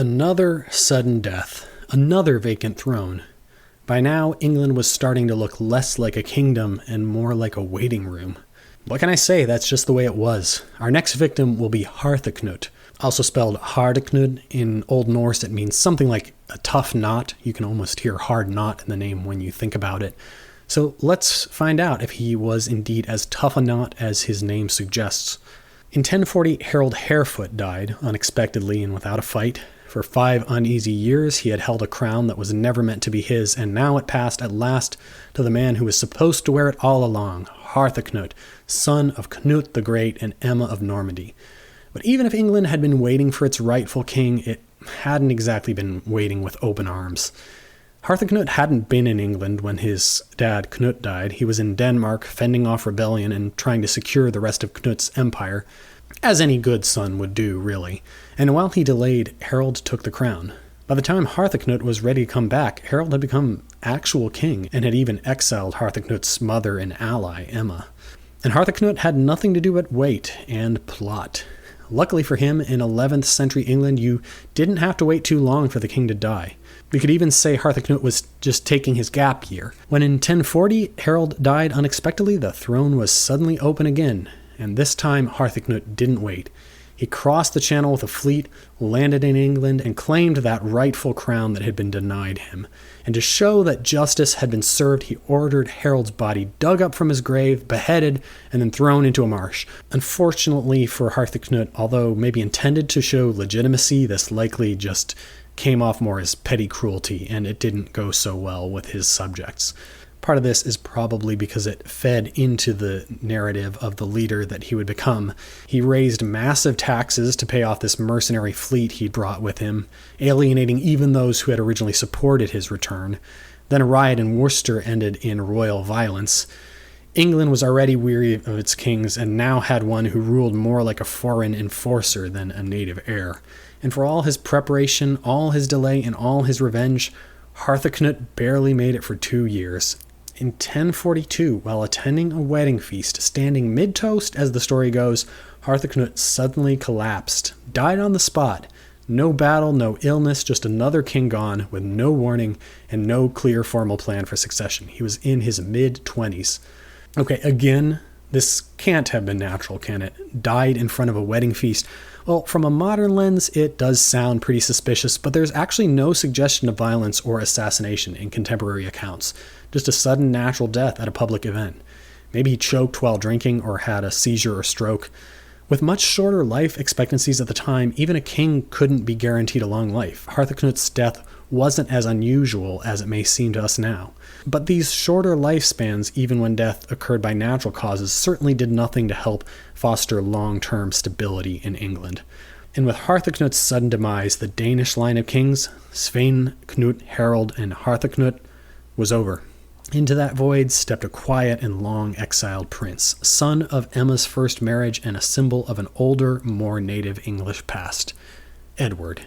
Another sudden death, another vacant throne. By now, England was starting to look less like a kingdom and more like a waiting room. What can I say? That's just the way it was. Our next victim will be Harthacnut, also spelled Harthacnut. In Old Norse, it means something like a tough knot. You can almost hear hard knot in the name when you think about it. So let's find out if he was indeed as tough a knot as his name suggests. In 1040, Harold Harefoot died, unexpectedly and without a fight. For 5 uneasy years, he had held a crown that was never meant to be his, and now it passed at last to the man who was supposed to wear it all along, Harthacnut, son of Cnut the Great and Emma of Normandy. But even if England had been waiting for its rightful king, it hadn't exactly been waiting with open arms. Harthacnut hadn't been in England when his dad Cnut died. He was in Denmark, fending off rebellion and trying to secure the rest of Cnut's empire, as any good son would do, really. And while he delayed, Harold took the crown. By the time Harthacnut was ready to come back, Harold had become actual king and had even exiled Harthacnut's mother and ally, Emma. And Harthacnut had nothing to do but wait and plot. Luckily for him, in 11th century England, you didn't have to wait too long for the king to die. We could even say Harthacnut was just taking his gap year. When in 1040 Harold died unexpectedly, the throne was suddenly open again, and this time Harthacnut didn't wait. He crossed the channel with a fleet, landed in England, and claimed that rightful crown that had been denied him. And to show that justice had been served, he ordered Harold's body dug up from his grave, beheaded, and then thrown into a marsh. Unfortunately for Harthacnut, although maybe intended to show legitimacy, this likely just came off more as petty cruelty, and it didn't go so well with his subjects. Part of this is probably because it fed into the narrative of the leader that he would become. He raised massive taxes to pay off this mercenary fleet he brought with him, alienating even those who had originally supported his return. Then a riot in Worcester ended in royal violence. England was already weary of its kings and now had one who ruled more like a foreign enforcer than a native heir. And for all his preparation, all his delay, and all his revenge, Harthacnut barely made it for 2 years. In 1042, while attending a wedding feast, standing mid-toast as the story goes, Harthacnut suddenly collapsed, died on the spot. No battle, no illness, just another king gone, with no warning and no clear formal plan for succession. He was in his mid-20s. Okay, again, this can't have been natural, can it? Died in front of a wedding feast. Well, from a modern lens, it does sound pretty suspicious, but there's actually no suggestion of violence or assassination in contemporary accounts. Just a sudden natural death at a public event. Maybe he choked while drinking or had a seizure or stroke. With much shorter life expectancies at the time, even a king couldn't be guaranteed a long life. Harthacnut's death wasn't as unusual as it may seem to us now. But these shorter lifespans, even when death occurred by natural causes, certainly did nothing to help foster long-term stability in England. And with Harthacnut's sudden demise, the Danish line of kings, Svein, Cnut, Harold, and Harthacnut, was over. Into that void stepped a quiet and long-exiled prince, son of Emma's first marriage and a symbol of an older, more native English past, Edward.